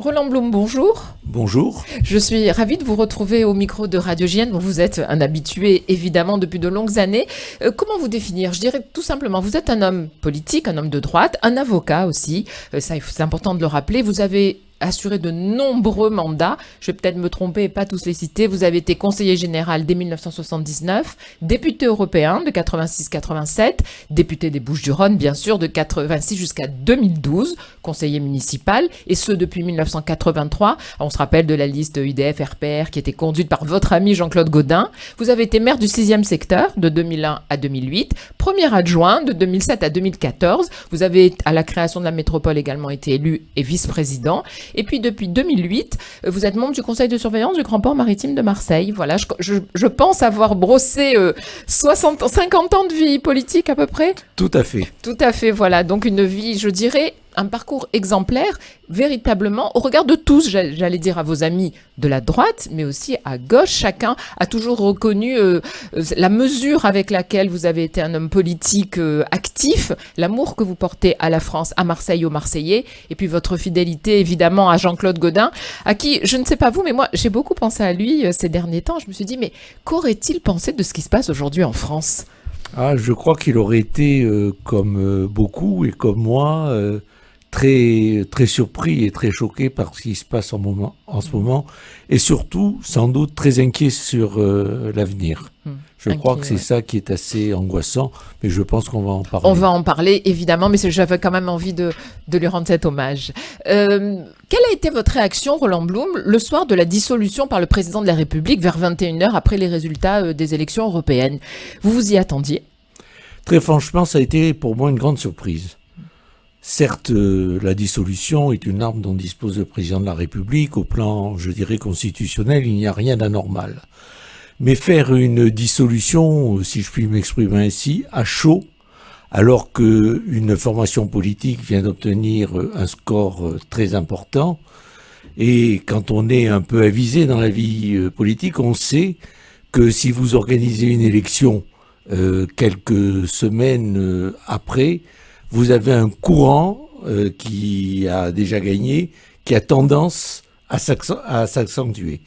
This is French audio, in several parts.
Roland Blum, bonjour. Bonjour. Je suis ravie de vous retrouver au micro de Radio JN. Vous êtes un habitué, évidemment, depuis de longues années. Comment vous définir? Je dirais tout simplement, vous êtes un homme politique, un homme de droite, un avocat aussi. Ça, c'est important de le rappeler. Vous avez assuré de nombreux mandats. Je vais peut-être me tromper et pas tous les citer. Vous avez été conseiller général dès 1979, député européen de 86-87, député des Bouches-du-Rhône, bien sûr, de 86 jusqu'à 2012, conseiller municipal, et ce depuis 1983. On se rappelle de la liste UDF-RPR qui était conduite par votre ami Jean-Claude Gaudin. Vous avez été maire du 6e secteur de 2001 à 2008, premier adjoint de 2007 à 2014. Vous avez, à la création de la métropole, également été élu et vice-président. Et puis depuis 2008, vous êtes membre du conseil de surveillance du Grand Port Maritime de Marseille. Voilà, je pense avoir brossé 50 ans de vie politique à peu près. Tout à fait. Tout à fait, voilà. Donc une vie, je dirais, un parcours exemplaire, véritablement, au regard de tous, j'allais dire à vos amis de la droite, mais aussi à gauche. Chacun a toujours reconnu la mesure avec laquelle vous avez été un homme politique actif, l'amour que vous portez à la France, à Marseille, aux Marseillais, et puis votre fidélité, évidemment, à Jean-Claude Gaudin, à qui, je ne sais pas vous, mais moi, j'ai beaucoup pensé à lui ces derniers temps. Je me suis dit, mais qu'aurait-il pensé de ce qui se passe aujourd'hui en France ? Je crois qu'il aurait été, comme beaucoup et comme moi, très, très surpris et très choqué par ce qui se passe en ce moment, et surtout, sans doute, très inquiet sur l'avenir. Je crois que c'est ça qui est assez angoissant, mais je pense qu'on va en parler. On va en parler, évidemment, mais j'avais quand même envie de lui rendre cet hommage. Quelle a été votre réaction, Roland Blum, le soir de la dissolution par le président de la République vers 21h après les résultats des élections européennes? Vous vous y attendiez? Très franchement, ça a été pour moi une grande surprise. Certes, la dissolution est une arme dont dispose le président de la République. Au plan, je dirais, constitutionnel, il n'y a rien d'anormal. Mais faire une dissolution, si je puis m'exprimer ainsi, à chaud, alors qu'une formation politique vient d'obtenir un score très important, et quand on est un peu avisé dans la vie politique, on sait que si vous organisez une élection quelques semaines après, vous avez un courant qui a déjà gagné, qui a tendance à s'accentuer.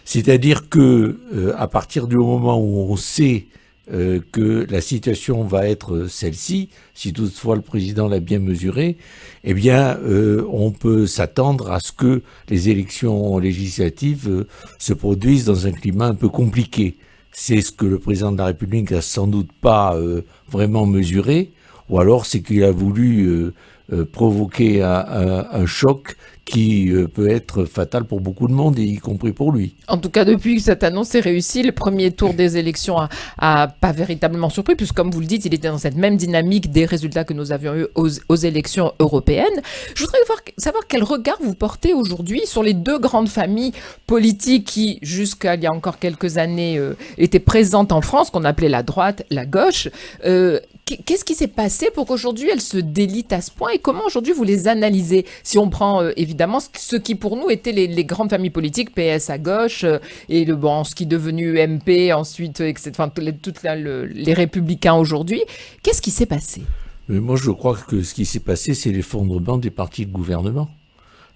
C'est-à-dire que à partir du moment où on sait que la situation va être celle-ci, si toutefois le président l'a bien mesuré, eh bien, on peut s'attendre à ce que les élections législatives se produisent dans un climat un peu compliqué. C'est ce que le président de la République n'a sans doute pas vraiment mesuré, ou alors c'est qu'il a voulu provoquer un choc qui peut être fatal pour beaucoup de monde, y compris pour lui. En tout cas, depuis que cette annonce est réussie, le premier tour des élections a pas véritablement surpris, puisque comme vous le dites, il était dans cette même dynamique des résultats que nous avions eu aux élections européennes. Je voudrais savoir quel regard vous portez aujourd'hui sur les deux grandes familles politiques qui, jusqu'à il y a encore quelques années, étaient présentes en France, qu'on appelait la droite, la gauche. Qu'est-ce qui s'est passé pour qu'aujourd'hui elles se délitent à ce point, et comment aujourd'hui vous les analysez? Si on prend évidemment ce qui pour nous étaient les grandes familles politiques, PS à gauche, et ce qui est devenu UMP ensuite, etc., les Républicains aujourd'hui, qu'est-ce qui s'est passé? Mais moi je crois que ce qui s'est passé, c'est l'effondrement des partis de gouvernement.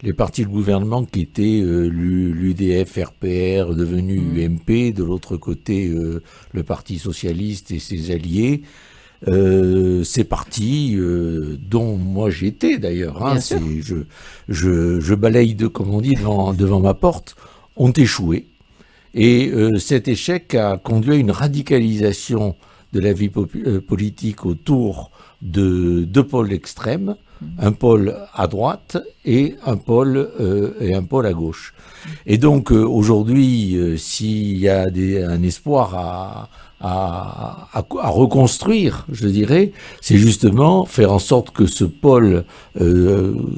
Les partis de gouvernement qui étaient l'UDF, RPR, devenu UMP, de l'autre côté le Parti socialiste et ses alliés. Ces partis dont moi j'étais d'ailleurs, je balaye comme on dit devant ma porte, ont échoué, et cet échec a conduit à une radicalisation de la vie politique autour de deux pôles extrêmes, un pôle à droite et un pôle à gauche. Et donc aujourd'hui, s'il y a un espoir à reconstruire, je dirais, c'est justement faire en sorte que ce pôle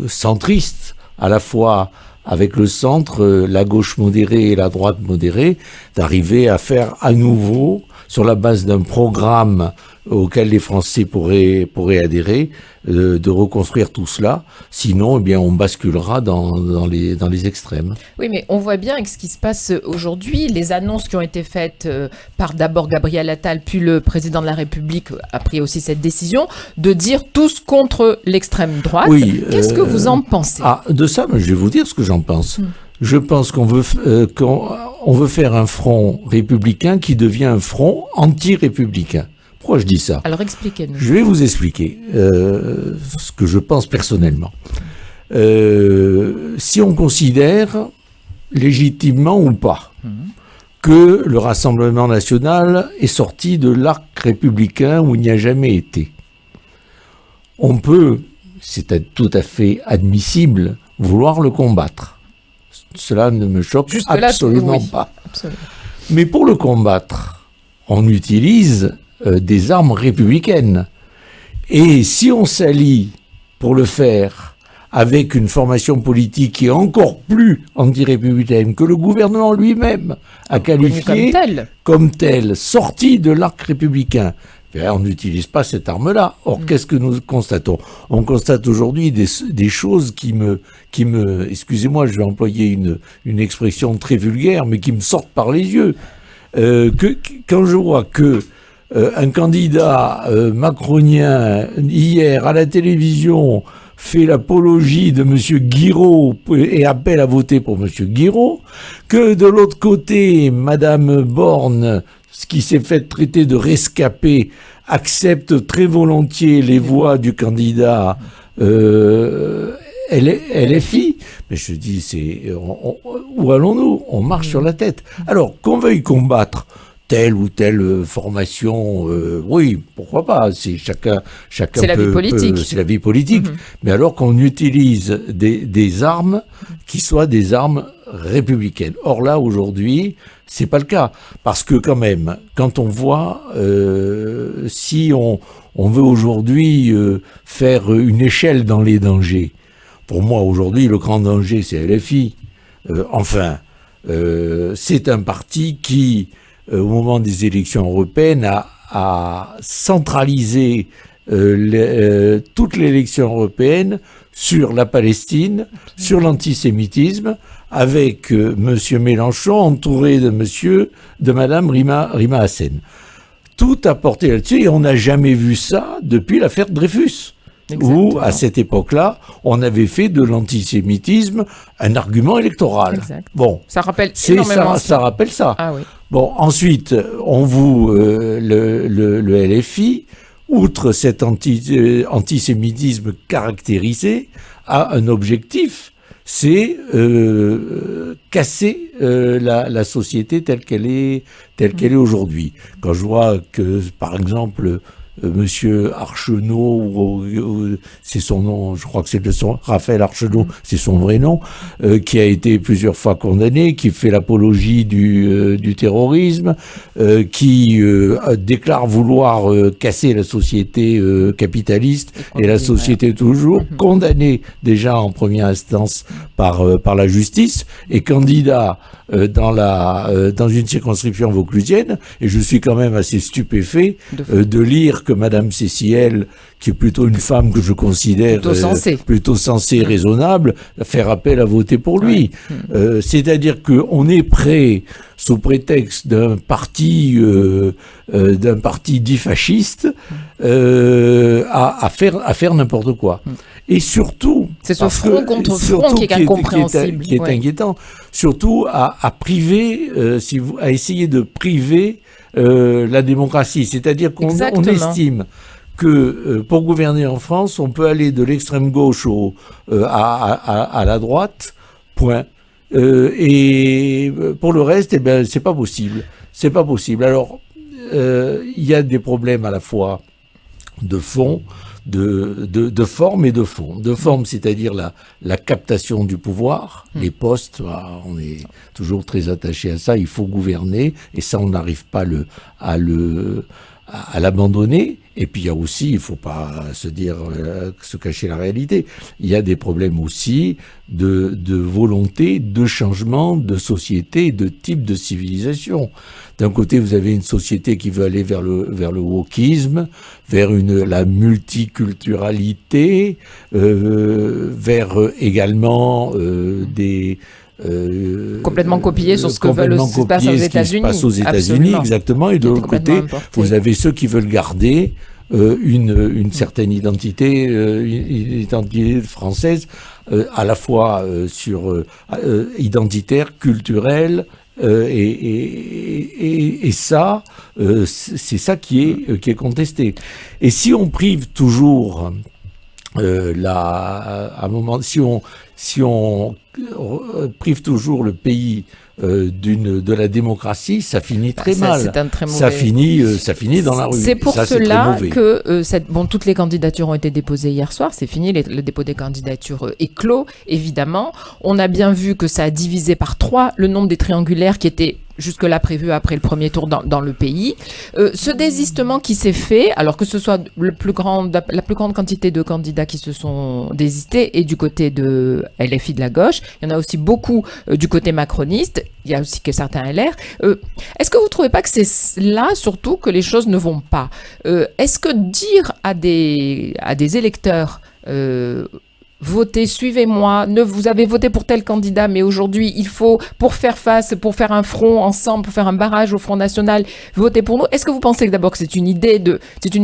centriste, à la fois avec le centre, la gauche modérée et la droite modérée, d'arriver à faire à nouveau sur la base d'un programme auquel les Français pourraient adhérer, de reconstruire tout cela. Sinon, eh bien, on basculera dans les extrêmes. Oui, mais on voit bien avec ce qui se passe aujourd'hui, les annonces qui ont été faites par d'abord Gabriel Attal, puis le président de la République a pris aussi cette décision de dire tous contre l'extrême droite. Oui, qu'est-ce que vous en pensez? De ça, je vais vous dire ce que j'en pense. Je pense qu'on veut faire un front républicain qui devient un front anti-républicain. Pourquoi je dis ça? Alors expliquez-nous. Je vais vous expliquer ce que je pense personnellement. Si on considère, légitimement ou pas, que le Rassemblement national est sorti de l'arc républicain où il n'y a jamais été, on peut, c'est tout à fait admissible, vouloir le combattre. Cela ne me choque absolument pas. Absolument. Mais pour le combattre, on utilise des armes républicaines. Et si on s'allie pour le faire avec une formation politique qui est encore plus anti-républicaine que le gouvernement lui-même a qualifié comme telle, sortie de l'arc républicain, on n'utilise pas cette arme-là. Or, qu'est-ce que nous constatons? On constate aujourd'hui des choses qui me, excusez-moi, je vais employer une expression très vulgaire, mais qui me sortent par les yeux. Quand je vois que un candidat macronien, hier, à la télévision, fait l'apologie de M. Guiraud et appelle à voter pour M. Guiraud, que de l'autre côté, Mme Borne, qui s'est fait traiter de rescapé, accepte très volontiers les voix du candidat LFI. Mais je dis, où allons-nous? On marche sur la tête. Alors, qu'on veuille combattre telle ou telle formation, oui, pourquoi pas, chacun c'est la vie politique. C'est la vie politique. Mais alors qu'on utilise des armes qui soient des armes républicaines. Or là, aujourd'hui, c'est pas le cas. Parce que quand même, quand on voit, si on veut aujourd'hui faire une échelle dans les dangers, pour moi, aujourd'hui, le grand danger, c'est LFI. C'est un parti qui, au moment des élections européennes, a centralisé toute l'élection européenne sur la Palestine, sur l'antisémitisme, avec M. Mélenchon entouré de Mme Rima Hassen. Tout a porté là-dessus et on n'a jamais vu ça depuis l'affaire Dreyfus. Exactement. Où, à cette époque-là, on avait fait de l'antisémitisme un argument électoral. Exact. Bon, ça rappelle énormément ça rappelle ça. Ah oui. Bon, ensuite, on voue le LFI, outre cet antisémitisme caractérisé, a un objectif, c'est casser la société telle qu'elle est aujourd'hui. Quand je vois que, par exemple, Monsieur Archenot, c'est son nom, je crois que c'est Raphaël Archenot, c'est son vrai nom, qui a été plusieurs fois condamné, qui fait l'apologie du terrorisme, qui déclare vouloir casser la société capitaliste et la société toujours, condamné déjà en première instance par la justice et candidat dans une circonscription vauclusienne, et je suis quand même assez stupéfait de lire que Madame Céciel, qui est plutôt une femme que je considère plutôt sensée et raisonnable, faire appel à voter pour lui. Ouais. C'est-à-dire qu'on est prêt, sous prétexte d'un parti dit fasciste, à faire n'importe quoi. Et surtout, c'est ce front contre front qui est incompréhensible, qui est inquiétant. Surtout à priver, à essayer de priver la démocratie. C'est-à-dire qu'on estime que pour gouverner en France, on peut aller de l'extrême gauche à la droite, point. Et pour le reste, eh ben, c'est pas possible. C'est pas possible. Alors, il y a des problèmes à la fois de fond, de forme et de fond. De forme, c'est-à-dire la captation du pouvoir, les postes, on est toujours très attaché à ça, il faut gouverner, et ça, on n'arrive pas à l'abandonner. Et puis il y a aussi, il faut pas se cacher la réalité, il y a des problèmes aussi de volonté, de changement, de société, de type de civilisation. D'un côté, vous avez une société qui veut aller vers le wokisme, vers la multiculturalité, vers également des complètement copié sur ce que veulent ce qui se passe aux États-Unis. Absolument. Exactement. Et de l'autre côté, vous avez ceux qui veulent garder une certaine identité, une identité française, à la fois identitaire, culturelle, et ça, c'est ça qui est contesté. Et si on prive toujours à un moment, si on prive toujours le pays de la démocratie, ça finit très mal. C'est un très mauvais... ça finit dans la rue. C'est pour cela que toutes les candidatures ont été déposées hier soir. C'est fini, le dépôt des candidatures est clos, évidemment. On a bien vu que ça a divisé par 3 le nombre des triangulaires qui étaient jusque-là prévu après le premier tour dans le pays. Ce désistement qui s'est fait, alors que ce soit la plus grande quantité de candidats qui se sont désistés et du côté de LFI de la gauche, il y en a aussi beaucoup du côté macroniste, il y a aussi que certains LR. Est-ce que vous ne trouvez pas que c'est là surtout que les choses ne vont pas? Est-ce que dire à des électeurs votez, suivez-moi, vous avez voté pour tel candidat, mais aujourd'hui, il faut, pour faire un front ensemble, pour faire un barrage au Front National, votez pour nous. Est-ce que vous pensez d'abord que c'est une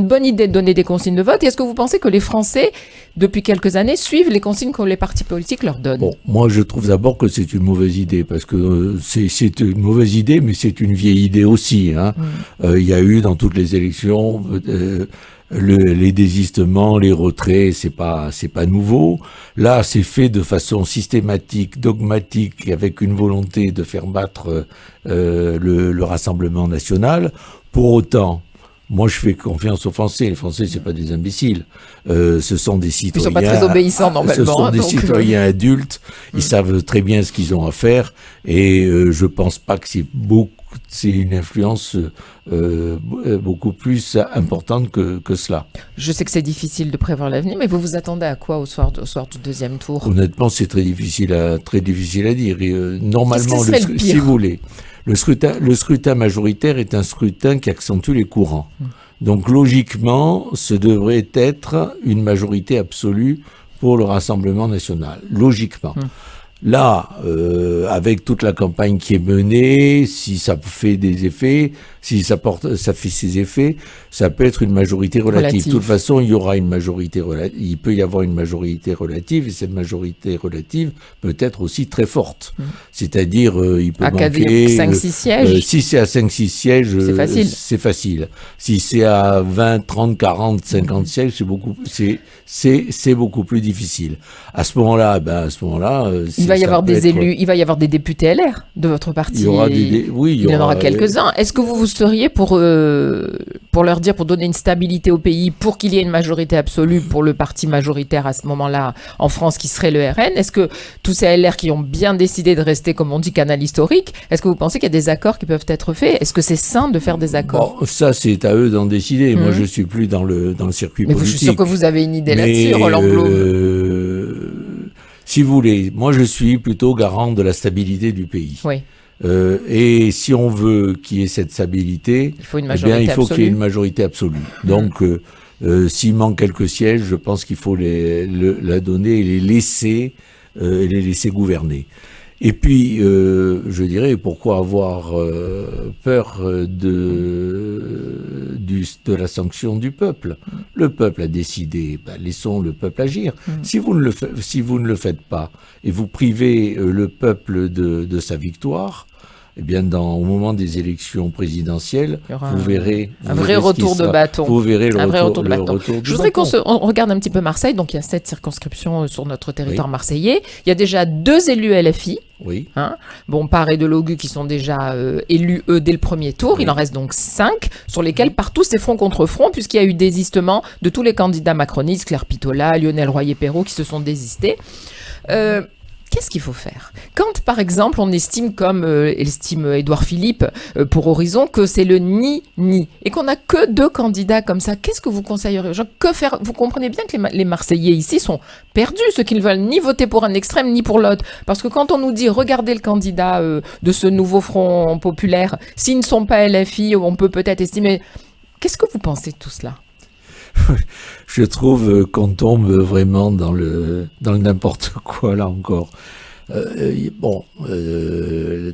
bonne idée de donner des consignes de vote? Et est-ce que vous pensez que les Français, depuis quelques années, suivent les consignes que les partis politiques leur donnent? Bon, moi, je trouve d'abord que c'est une mauvaise idée, parce que c'est une mauvaise idée, mais c'est une vieille idée aussi, hein. Il y a eu dans toutes les élections, les désistements, les retraits, c'est pas nouveau. Là, c'est fait de façon systématique, dogmatique, avec une volonté de faire battre le Rassemblement national. Pour autant, moi, je fais confiance aux Français. Les Français, c'est pas des imbéciles. Ce sont des citoyens. Ils sont pas très obéissants normalement. Ce sont des citoyens adultes. Ils savent très bien ce qu'ils ont à faire. Et je pense pas que c'est une influence beaucoup plus importante que cela. Je sais que c'est difficile de prévoir l'avenir, mais vous vous attendez à quoi au soir du deuxième tour? Honnêtement, c'est très difficile à dire. Et, normalement, si vous voulez, le scrutin majoritaire est un scrutin qui accentue les courants. Donc, logiquement, ce devrait être une majorité absolue pour le Rassemblement national. Logiquement. Là, avec toute la campagne qui est menée, si ça fait des effets, si ça fait ses effets, ça peut être une majorité relative. De toute façon, il y aura une majorité relative. Il peut y avoir une majorité relative, et cette majorité relative peut être aussi très forte. C'est-à-dire, il peut manquer 5-6 sièges. Si c'est à 5-6 sièges, c'est facile. Si c'est à 20, 30, 40, 50 sièges, c'est beaucoup plus difficile. À ce moment-là, il va y avoir des élus, il va y avoir des députés LR de votre parti. Il y aura il y en aura quelques-uns. Est-ce que vous seriez pour leur dire, pour donner une stabilité au pays, pour qu'il y ait une majorité absolue pour le parti majoritaire à ce moment-là en France, qui serait le RN? Est-ce que tous ces LR qui ont bien décidé de rester, comme on dit, canal historique, est-ce que vous pensez qu'il y a des accords qui peuvent être faits? Est-ce que c'est sain de faire des accords? Bon, ça, c'est à eux d'en décider. Moi, je suis plus dans le circuit politique. Mais je suis sûr que vous avez une idée là-dessus, Roland Blum. Si vous voulez, moi je suis plutôt garant de la stabilité du pays. Oui. Et si on veut qu'il y ait cette stabilité, il faut qu'il y ait une majorité absolue. Donc, s'il manque quelques sièges, je pense qu'il faut la donner et les laisser gouverner. Et puis, je dirais, pourquoi avoir peur de la sanction du peuple? Le peuple a décidé, laissons le peuple agir. Si vous ne le faites pas, et vous privez le peuple de sa victoire, eh bien, au moment des élections présidentielles, vous verrez un vrai retour de bâton. Vous verrez le retour de bâton. Je voudrais qu'on regarde un petit peu Marseille. Donc, il y a 7 circonscriptions sur notre territoire marseillais. Il y a déjà 2 élus LFI. Oui. Paré de Logu qui sont déjà élus, eux, dès le premier tour. Oui. Il en reste donc 5, sur lesquels partout c'est front contre front, puisqu'il y a eu désistement de tous les candidats macronistes, Claire Pitola, Lionel Royer-Perrault, qui se sont désistés. Qu'est-ce qu'il faut faire? Quand, par exemple, on estime, comme estime Édouard Philippe pour Horizon, que c'est le ni-ni, et qu'on n'a que 2 candidats comme ça, qu'est-ce que vous conseilleriez aux gens? Que faire? Vous comprenez bien que les Marseillais ici sont perdus, ceux qui ne veulent ni voter pour un extrême ni pour l'autre. Parce que quand on nous dit, regardez le candidat de ce nouveau Front populaire, s'ils ne sont pas LFI, on peut peut-être estimer... Qu'est-ce que vous pensez de tout cela? Je trouve qu'on tombe vraiment dans le n'importe quoi, là encore.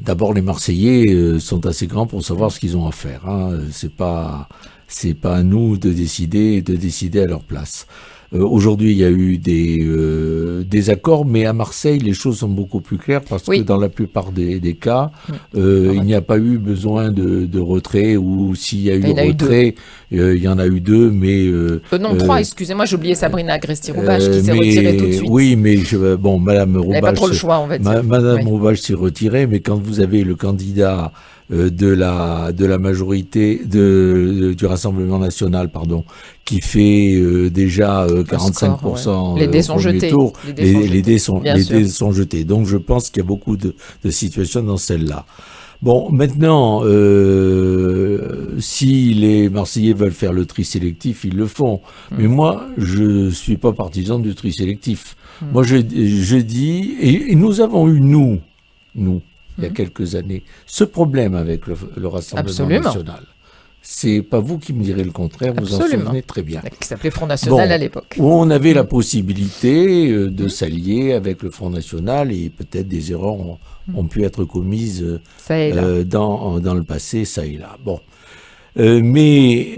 D'abord, les Marseillais sont assez grands pour savoir ce qu'ils ont à faire. Hein. C'est pas à nous de décider à leur place. Aujourd'hui, il y a eu des accords, mais à Marseille, les choses sont beaucoup plus claires parce que dans la plupart des cas, il n'y a pas eu besoin de retrait, ou s'il y a eu retrait, il y en a eu 2, mais... non, 3, excusez-moi, j'ai oublié Sabrina Agresti-Roubache qui s'est retirée tout de suite. Oui, mais Madame Roubache... Elle n'avait pas trop le choix, on va dire. Madame Roubache s'est retirée, mais quand vous avez le candidat... de la majorité du Rassemblement national, qui fait déjà 45%. Les dés sont jetés. Les dés sont jetés. Donc je pense qu'il y a beaucoup de situations dans celle-là. Bon, maintenant, si les Marseillais veulent faire le tri sélectif, ils le font. Mais moi, je suis pas partisan du tri sélectif. Moi, je dis, et nous avons eu, nous, il y a quelques années, ce problème avec le Rassemblement national. C'est pas vous qui me direz le contraire, vous en souvenez très bien. Qui s'appelait Front National à l'époque. Où on avait la possibilité de s'allier avec le Front National, et peut-être des erreurs ont pu être commises dans le passé, ça et là. Bon. Mais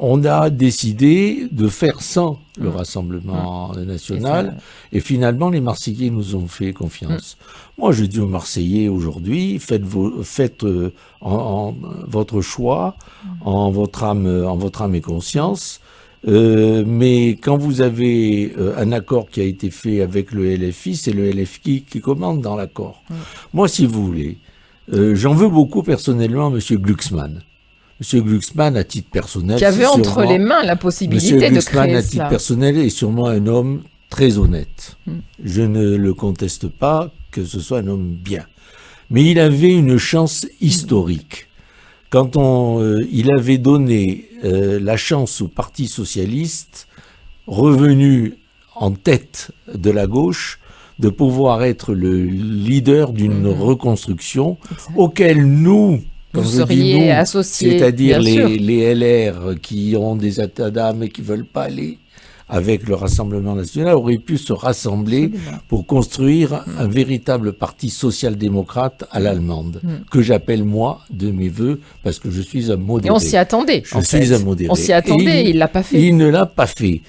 on a décidé de faire sans le Rassemblement national, et finalement les Marseillais nous ont fait confiance. Moi je dis aux Marseillais aujourd'hui, faites votre choix en votre âme et conscience, mais quand vous avez un accord qui a été fait avec le LFI, c'est le LFI qui commande dans l'accord. Moi, si vous voulez, j'en veux beaucoup personnellement à M. Glucksmann. M. Glucksmann, à titre personnel... Qui avait entre les mains la possibilité de créer cela. M. Glucksmann, à titre personnel, est sûrement un homme très honnête. Je ne le conteste pas, que ce soit un homme bien. Mais il avait une chance historique. Quand il avait donné la chance au Parti socialiste, revenu en tête de la gauche, de pouvoir être le leader d'une reconstruction auquel nous... Vous seriez associés, c'est-à-dire les LR qui ont des états d'âme et qui ne veulent pas aller avec le Rassemblement national, auraient pu se rassembler pour construire un véritable parti social-démocrate à l'allemande, que j'appelle moi de mes voeux, parce que je suis un modéré. Et on s'y attendait. Je suis un modéré. On s'y attendait, il ne l'a pas fait. Il ne l'a pas fait.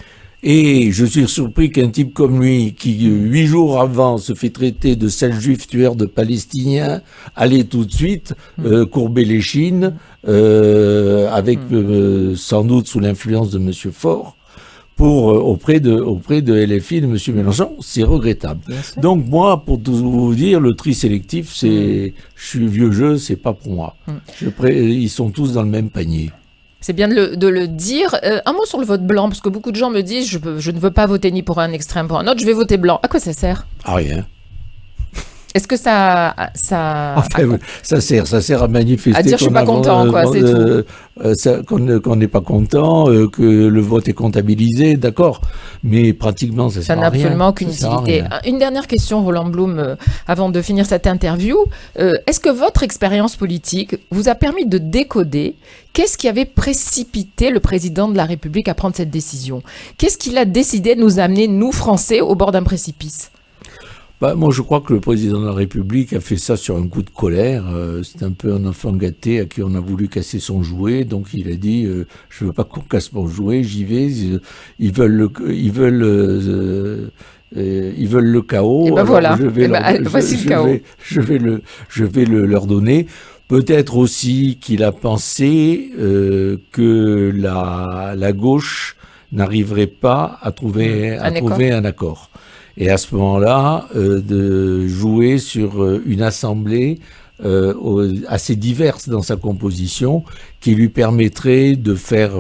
Et je suis surpris qu'un type comme lui, qui 8 jours avant se fait traiter de sale juif tueur de Palestiniens, allait tout de suite courber les chines, avec sans doute sous l'influence de M. Faure, auprès de LFI de M. Mélenchon. C'est regrettable. Donc moi, pour tout vous dire, le tri sélectif, je suis vieux jeu, c'est pas pour moi. Ils sont tous dans le même panier. C'est bien de le dire. Un mot sur le vote blanc, parce que beaucoup de gens me disent je ne veux pas voter ni pour un extrême, pour un autre, je vais voter blanc. À quoi ça sert? À rien. Est-ce que ça sert à manifester à dire je suis pas content, quoi, c'est tout. Qu'on n'est pas content, que le vote est comptabilisé, d'accord, mais pratiquement ça sert à rien. Ça n'a absolument aucune utilité. Une dernière question, Roland Blum, avant de finir cette interview. Est-ce que votre expérience politique vous a permis de décoder qu'est-ce qui avait précipité le président de la République à prendre cette décision? Qu'est-ce qui l'a décidé de nous amener, nous Français, au bord d'un précipice? Moi, je crois que le président de la République a fait ça sur un coup de colère. C'est un peu un enfant gâté à qui on a voulu casser son jouet. Donc, il a dit je veux pas qu'on casse mon jouet, j'y vais. Ils veulent le chaos. Et ben voilà. Je vais leur donner. Peut-être aussi qu'il a pensé que la gauche n'arriverait pas à trouver un accord. Et à ce moment-là, de jouer sur une assemblée assez diverse dans sa composition, qui lui permettrait de faire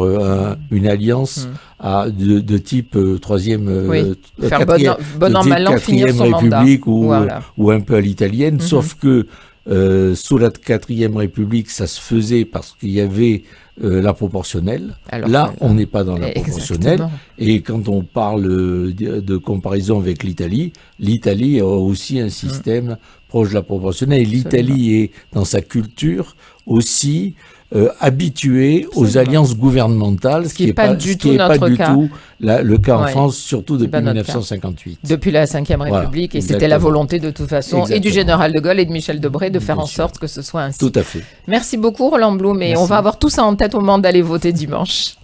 une alliance de type troisième, faire bon an mal an, finir son République mandat. ou un peu à l'italienne, sauf que sous la 4e République, ça se faisait parce qu'il y avait la proportionnelle. Alors, là, on n'est pas dans la proportionnelle. Et quand on parle de comparaison avec l'Italie, l'Italie a aussi un système proche de la proportionnelle. Et l'Italie est, dans sa culture, aussi habituée aux alliances gouvernementales, ce qui n'est pas du tout le cas en France, surtout depuis 1958. Depuis la Ve République, et c'était la volonté de toute façon, et du général de Gaulle et de Michel Debré de faire en sorte que ce soit ainsi. Tout à fait. Merci beaucoup Roland Blum, et on va avoir tout ça en tête au moment d'aller voter dimanche.